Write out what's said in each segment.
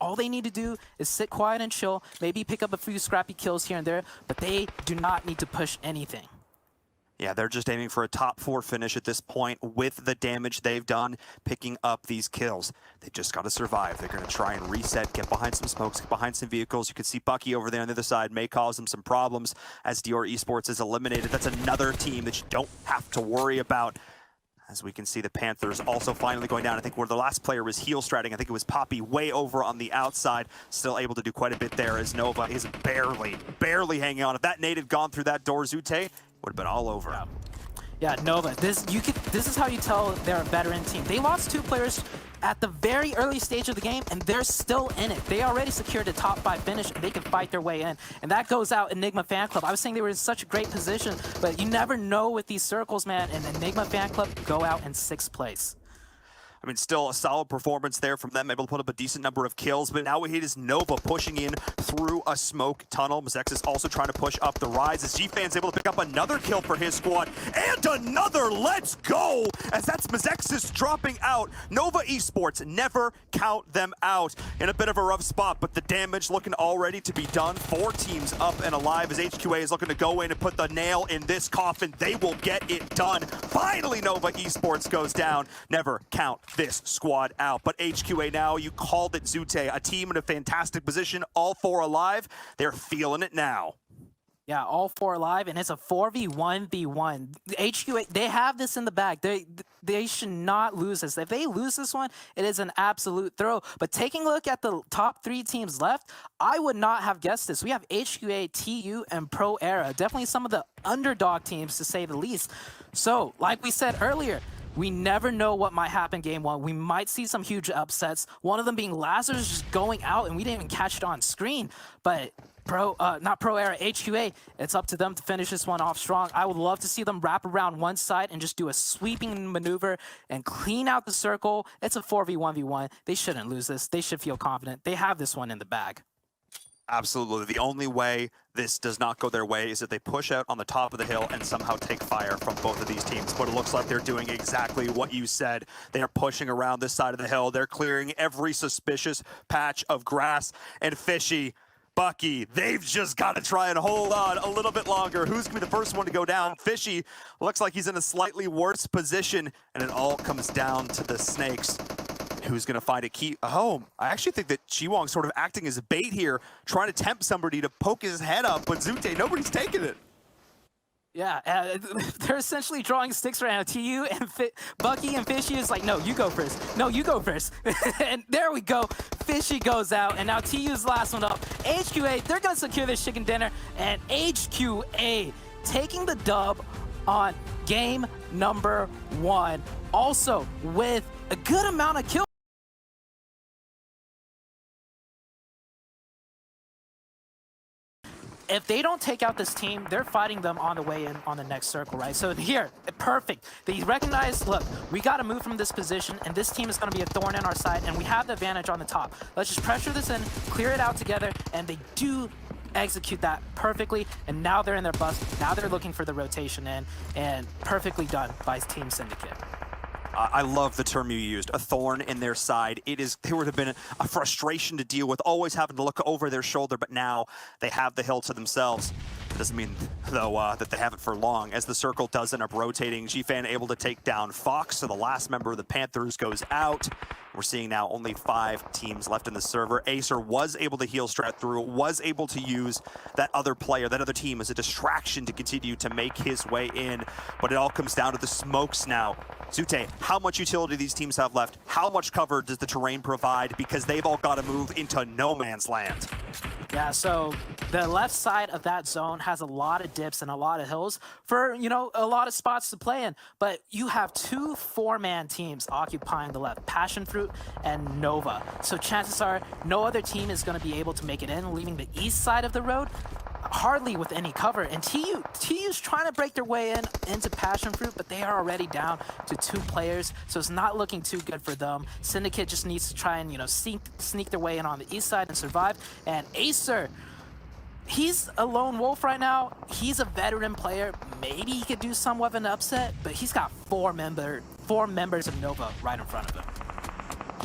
All they need to do is sit quiet and chill, maybe pick up a few scrappy kills here and there, but they do not need to push anything. Yeah, they're just aiming for a top 4 finish at this point with the damage they've done picking up these kills. They just got to survive. They're going to try and reset, get behind some smokes, get behind some vehicles. You can see Bucky over there on the other side may cause them some problems as Dior Esports is eliminated. That's another team that you don't have to worry about. As we can see, the Panthers also finally going down. I think where the last player was heel stratting. I think it was Poppy way over on the outside. Still able to do quite a bit there as Nova is barely hanging on. If that nade had gone through that door, Zute would have been all over. Yeah, Nova, this is how you tell they're a veteran team. They lost 2 players at the very early stage of the game, and they're still in it. They already secured a top 5 finish, and they can fight their way in. And that goes out Enigma Fan Club. I was saying they were in such a great position, but you never know with these circles, man. And Enigma Fan Club go out in 6th place. I mean, still a solid performance there from them, able to put up a decent number of kills, but now it is Nova pushing in through a smoke tunnel. Mezexis also trying to push up the rise as G-Fan's able to pick up another kill for his squad, and another let's go, as that's Mezexis dropping out. Nova Esports, never count them out. In a bit of a rough spot, but the damage looking already to be done. 4 teams up and alive as HQA is looking to go in and put the nail in this coffin. They will get it done. Finally, Nova Esports goes down. Never count this squad out. But HQA now, you called it, Zute, a team in a fantastic position, all 4 alive. They're feeling it now. Yeah, all 4 alive, and it's a 4v1v1. HQA, they have this in the bag. They should not lose this. If they lose this one, it is an absolute throw. But taking a look at the top 3 teams left, I would not have guessed this. We have HQA, TU, and Pro Era. Definitely some of the underdog teams, to say the least. So, like we said earlier, we never know what might happen game 1. We might see some huge upsets. One of them being Lazarus just going out, and we didn't even catch it on screen. But not Pro Era, HQA, it's up to them to finish this one off strong. I would love to see them wrap around one side and just do a sweeping maneuver and clean out the circle. It's a 4v1v1. They shouldn't lose this. They should feel confident. They have this one in the bag. Absolutely. The only way this does not go their way is if they push out on the top of the hill and somehow take fire from both of these teams. But it looks like they're doing exactly what you said. They are pushing around this side of the hill. They're clearing every suspicious patch of grass. And Fishy, Bucky, they've just got to try and hold on a little bit longer. Who's going to be the first one to go down? Fishy looks like he's in a slightly worse position, and it all comes down to the snakes. Who's going to find a key home? I actually think that Chiwong's sort of acting as a bait here, trying to tempt somebody to poke his head up, but Zute, nobody's taking it. Yeah, they're essentially drawing sticks right now. TU and Bucky and Fishy is like, no, you go first. No, you go first. And there we go. Fishy goes out, and now TU's last one up. HQA, they're going to secure this chicken dinner, and HQA taking the dub on game number 1. Also with a good amount of kills. If they don't take out this team, they're fighting them on the way in on the next circle, right? So here, perfect. They recognize, look, we got to move from this position, and this team is going to be a thorn in our side, and we have the advantage on the top. Let's just pressure this in, clear it out together, and they do execute that perfectly, and now they're in their bus. Now they're looking for the rotation in, and perfectly done by Team Syndicate. I love the term you used, a thorn in their side. There would have been a frustration to deal with, always having to look over their shoulder, but now they have the hill to themselves. It doesn't mean, though, that they have it for long, as the circle does end up rotating. G-Fan able to take down Fox, so the last member of the Panthers goes out. We're seeing now only 5 teams left in the server. Acer was able to heal strat through, was able to use that other player, that other team, as a distraction to continue to make his way in, but it all comes down to the smokes now. Zute, how much utility these teams have left? How much cover does the terrain provide? Because they've all got to move into no man's land. Yeah, so the left side of that zone has a lot of dips and a lot of hills for, you know, a lot of spots to play in. But you have 2 4-man teams occupying the left, Passionfruit and Nova. So chances are no other team is going to be able to make it in, leaving the east side of the road hardly with any cover. And TU's trying to break their way into Passionfruit, but they are already down to 2 players, so it's not looking too good for them. Syndicate just needs to try and, you know, sneak their way in on the east side and survive. And Acer, he's a lone wolf right now. He's a veteran player. Maybe he could do somewhat of an upset, but he's got 4 members of Nova right in front of him.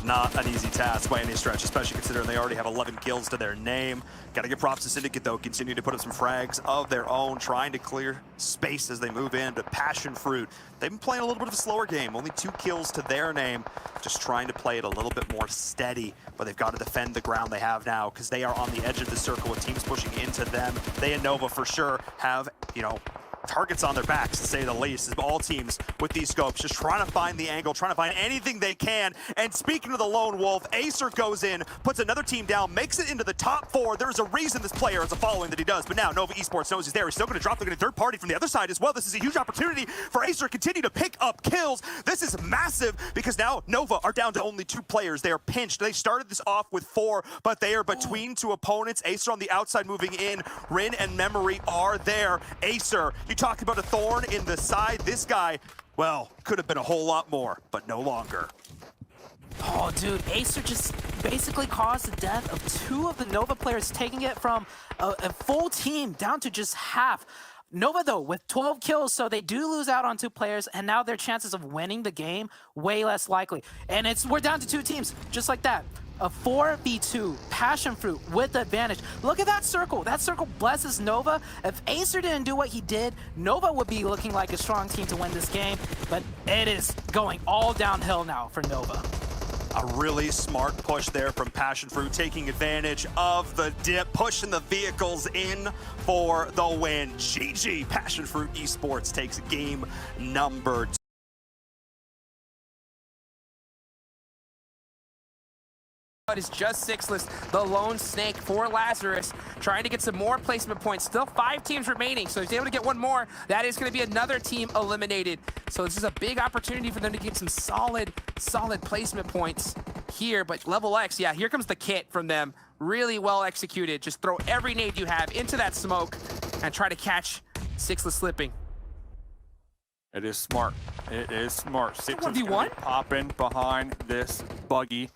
Not an easy task by any stretch, especially considering they already have 11 kills to their name. Got to give props to Syndicate, though. Continue to put up some frags of their own, trying to clear space as they move in. But Passionfruit, they've been playing a little bit of a slower game. Only 2 kills to their name. Just trying to play it a little bit more steady. But they've got to defend the ground they have now because they are on the edge of the circle with teams pushing into them. They and Nova, for sure, have, you know, targets on their backs, to say the least, as all teams with these scopes just trying to find the angle, trying to find anything they can. And speaking of the lone wolf, Acer goes in, puts another team down, makes it into the top 4. There's a reason this player has a following that he does, but now Nova Esports knows he's there. He's still going to drop. They're going to third party from the other side as well. This is a huge opportunity for Acer to continue to pick up kills. This is massive because now Nova are down to only 2 players. They are pinched. They started this off with 4, but they are between 2 opponents. Acer on the outside moving in. Rin and Memory are there. Acer, you talked about a thorn in the side. This guy, well, could have been a whole lot more, but no longer. Oh, dude, Acer just basically caused the death of 2 of the Nova players, taking it from a full team down to just half. Nova, though, with 12 kills, so they do lose out on 2 players, and now their chances of winning the game way less likely. And we're down to 2 teams, just like that. A 4v2, Passionfruit with the advantage. Look at that circle. That circle blesses Nova. If Acer didn't do what he did, Nova would be looking like a strong team to win this game, but it is going all downhill now for Nova. A really smart push there from Passionfruit, taking advantage of the dip, pushing the vehicles in for the win. GG, Passionfruit Esports takes game number 2. It's just Sixless, the lone snake for Lazarus, trying to get some more placement points. Still 5 teams remaining, so if he's able to get 1 more, that is going to be another team eliminated. So this is a big opportunity for them to get some solid placement points here. But Level X, yeah, here comes the kit from them. Really well executed. Just throw every nade you have into that smoke and try to catch Sixless slipping. It is smart. It is smart. Sixless is 1v1? popping behind this buggy.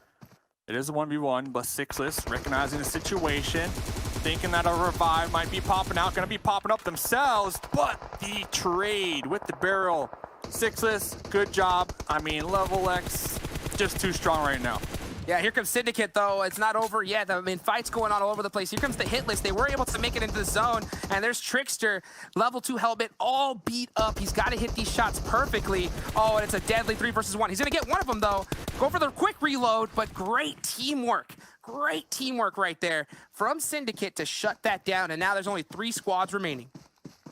It is a 1v1, but Sixless recognizing the situation, thinking that a revive might be popping out, going to be popping up themselves, but the trade with the barrel. Sixless, good job. I mean, Level X, just too strong right now. Yeah, here comes Syndicate, though. It's not over yet. I mean, fights going on all over the place. Here comes the hit list. They were able to make it into the zone, and there's Trickster, level 2 helmet, all beat up. He's got to hit these shots perfectly. Oh, and it's a deadly 3 versus 1. He's going to get one of them, though. Go for the quick reload, but great teamwork. Great teamwork right there from Syndicate to shut that down, and now there's only 3 squads remaining.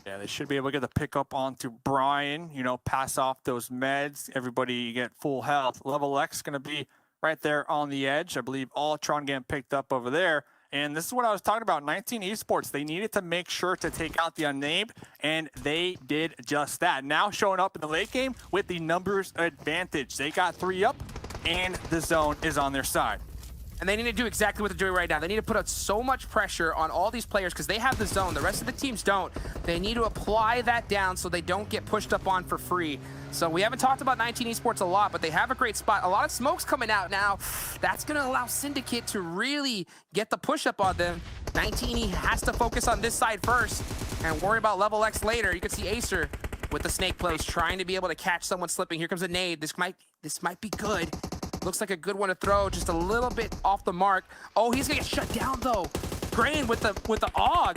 Yeah, they should be able to get the pickup onto Brian, you know, pass off those meds. Everybody get full health. Level X going to be right there on the edge. I believe Ultron getting picked up over there. And this is what I was talking about, 19 Esports. They needed to make sure to take out the Unnamed, and they did just that. Now showing up in the late game with the numbers advantage. They got 3 up, and the zone is on their side. And they need to do exactly what they're doing right now. They need to put out so much pressure on all these players because they have the zone. The rest of the teams don't. They need to apply that down so they don't get pushed up on for free. So we haven't talked about 19 Esports a lot, but they have a great spot. A lot of smoke's coming out now. That's going to allow Syndicate to really get the push up on them. 19 has to focus on this side first and worry about Level X later. You can see Acer with the snake plays trying to be able to catch someone slipping. Here comes a nade. This might be good. Looks like a good one to throw, just a little bit off the mark. Oh, he's gonna get shut down though. Grain with the AUG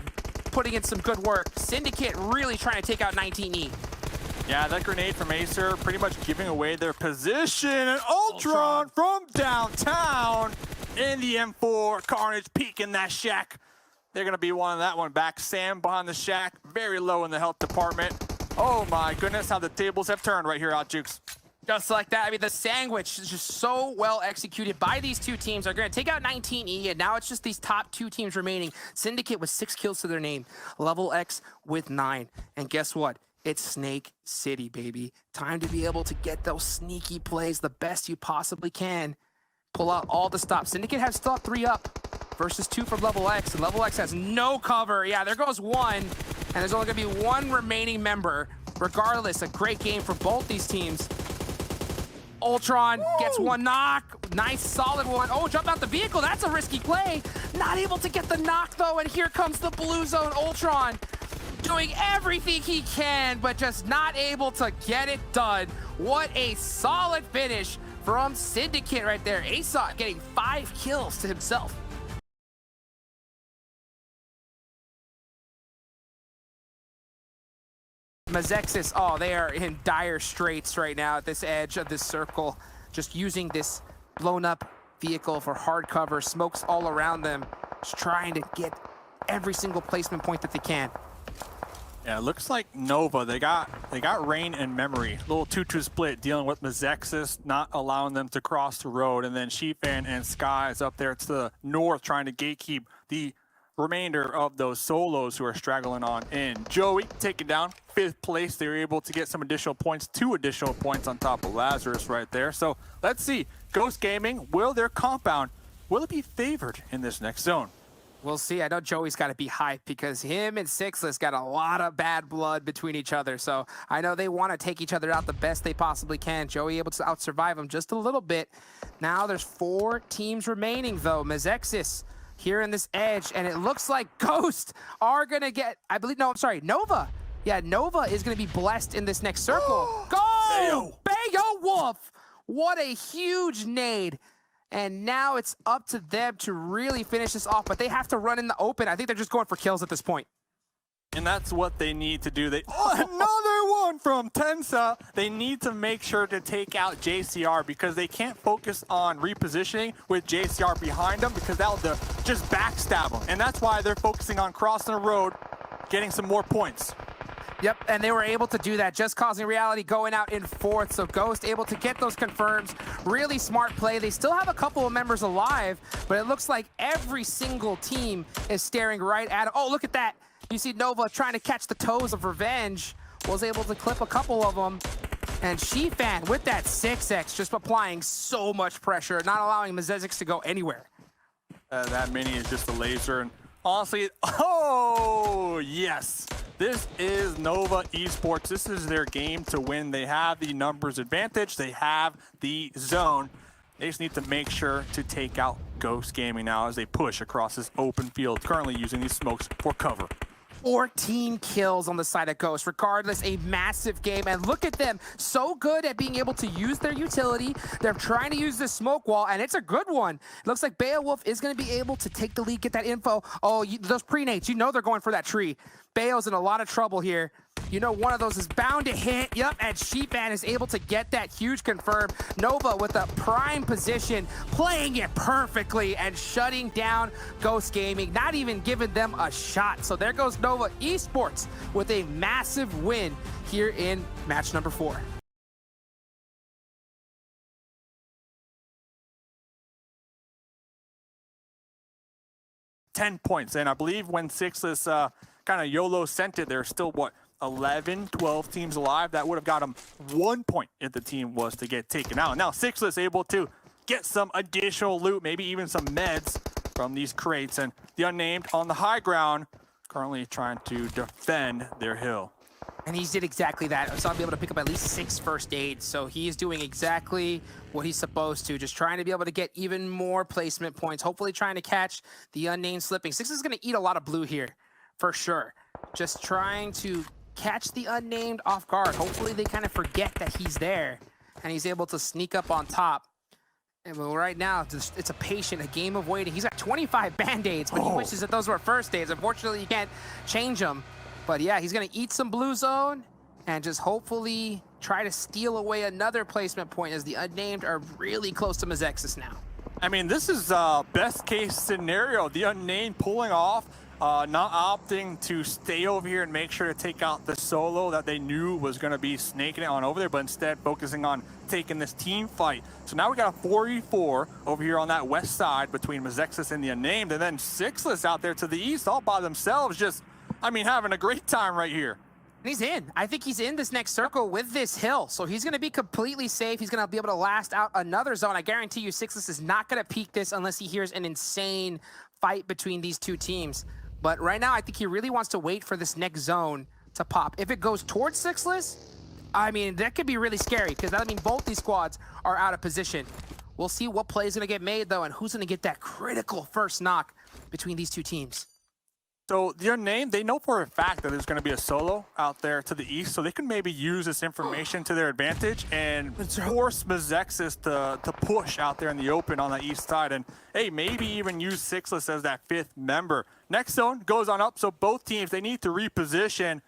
putting in some good work. Syndicate really trying to take out 19E. Yeah, that grenade from Acer pretty much giving away their position. And Ultron from downtown in the M4. Carnage peeking that shack. They're gonna be one of that one back. Sam behind the shack, very low in the health department. Oh my goodness, how the tables have turned right here, Jukes. Just like that. I mean, the sandwich is just so well executed by these 2 teams. They're going to take out 19E, and now it's just these top 2 teams remaining. Syndicate with 6 kills to their name. Level X with 9. And guess what? It's Snake City, baby. Time to be able to get those sneaky plays the best you possibly can. Pull out all the stops. Syndicate has still 3 up versus 2 from Level X, and Level X has no cover. Yeah, there goes 1, and there's only going to be 1 remaining member. Regardless, a great game for both these teams. Ultron gets 1 knock. Nice, solid one. Oh, jump out the vehicle. That's a risky play. Not able to get the knock, though, and here comes the blue zone. Ultron doing everything he can, but just not able to get it done. What a solid finish from Syndicate right there. ASOT getting 5 kills to himself. Mezexis, oh, they are in dire straits right now at this edge of this circle, just using this blown up vehicle for hard cover, smokes all around them, just trying to get every single placement point that they can. Yeah, it looks like Nova, they got Rain and Memory. Little 2-2 split dealing with Mezexis, not allowing them to cross the road. And then Sheepfan and Sky is up there to the north trying to gatekeep the remainder of those solos who are straggling on in. Joey taken down 5th place. They were able to get some additional points, 2 additional points on top of Lazarus right there. So let's see, Ghost Gaming, will their compound, will it be favored in this next zone? We'll see. I know Joey's got to be hyped because him and Sixless got a lot of bad blood between each other. So I know they want to take each other out the best they possibly can. Joey able to out-survive him just a little bit. Now there's 4 teams remaining, though. Mezexis here in this edge, and it looks like Ghost are going to get, I believe, no, I'm sorry, Nova. Yeah, Nova is going to be blessed in this next circle. Go! Bayo Wolf! What a huge nade. And now it's up to them to really finish this off, but they have to run in the open. I think they're just going for kills at this point. And that's what they need to do. Another one from Tensa. They need to make sure to take out JCR because they can't focus on repositioning with JCR behind them because that'll just backstab them. And that's why they're focusing on crossing the road, getting some more points. Yep, and they were able to do that, just causing Reality going out in 4th. So Ghost able to get those confirms. Really smart play. They still have a couple of members alive, but it looks like every single team is staring right at him. Oh, look at that. You see Nova trying to catch the toes of Revenge. Was able to clip a couple of them. And Shifan with that 6x, just applying so much pressure, not allowing Mezexis to go anywhere. That mini is just a laser. And honestly, oh, yes. This is Nova Esports. This is their game to win. They have the numbers advantage. They have the zone. They just need to make sure to take out Ghost Gaming now as they push across this open field, currently using these smokes for cover. 14 kills on the side of Ghost. Regardless, a massive game. And look at them, so good at being able to use their utility. They're trying to use the smoke wall, and it's a good one. It looks like Beowulf is going to be able to take the lead, get that info. Oh, those pre-nates, you know they're going for that tree. Bayo's in a lot of trouble here. You know one of those is bound to hit. Yep, and Sheepman is able to get that huge confirm. Nova with a prime position, playing it perfectly and shutting down Ghost Gaming, not even giving them a shot. So there goes Nova Esports with a massive win here in match number 4. $10 points, and I believe when Sixless kind of YOLO sent it, there's still, what, 11, 12 teams alive. That would have got them 1 point if the team was to get taken out. Now Sixless able to get some additional loot, maybe even some meds from these crates, and the Unnamed on the high ground currently trying to defend their hill. And he did exactly that. I saw him be able to pick up at least 6 first aids. So he's doing exactly what he's supposed to, just trying to be able to get even more placement points, hopefully trying to catch the Unnamed slipping. Six is going to eat a lot of blue here, for sure. Just trying to catch the Unnamed off guard. Hopefully they kind of forget that he's there, and he's able to sneak up on top. And well, right now, it's a game of waiting. He's got 25 band-aids, but he wishes that those were first aids. Unfortunately, you can't change them. But yeah, he's going to eat some blue zone and just hopefully try to steal away another placement point as the Unnamed are really close to Mezexis now. I mean, this is best case scenario. The Unnamed pulling off, not opting to stay over here and make sure to take out the solo that they knew was going to be snaking it on over there, but instead focusing on taking this team fight. So now we got a 4v4 over here on that west side between Mezexis and the Unnamed, and then Sixless out there to the east all by themselves, just, I mean, having a great time right here. And he's in. I think he's in this next circle with this hill. So he's going to be completely safe. He's going to be able to last out another zone. I guarantee you Sixless is not going to peek this unless he hears an insane fight between these two teams. But right now, I think he really wants to wait for this next zone to pop. If it goes towards Sixless, I mean, that could be really scary because that would mean both these squads are out of position. We'll see what play is going to get made, though, and who's going to get that critical first knock between these two teams. So the Unnamed, they know for a fact that there's going to be a solo out there to the east, so they can maybe use this information to their advantage and force Mezexis to push out there in the open on the east side, and hey, maybe even use Sixless as that 5th member. Next zone goes on up, so both teams, they need to reposition.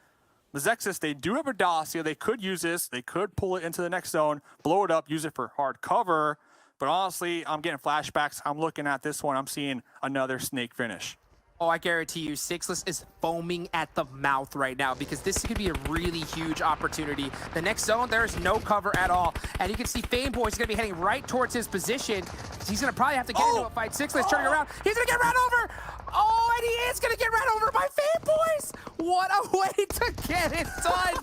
Mezexis, they do have a dossier. They could use this. They could pull it into the next zone, blow it up, use it for hard cover. But honestly, I'm getting flashbacks. I'm looking at this one. I'm seeing another snake finish. Oh, I guarantee you, Sixless is foaming at the mouth right now because this could be a really huge opportunity. The next zone, there is no cover at all. And you can see Fameboy is going to be heading right towards his position. He's going to probably have to get into a fight. Sixless turning around. He's going to get run over. Oh, and he is going to get run over by Fameboys. What a way to get it done.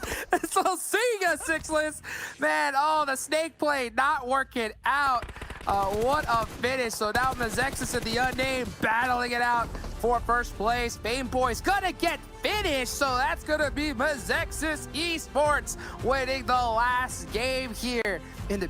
So see ya, Sixless. Man, oh, the snake play not working out. What a finish. So now Mezexis and the Unnamed battling it out for first place. Fameboy's gonna get finished, so that's gonna be Mezexis Esports winning the last game here in the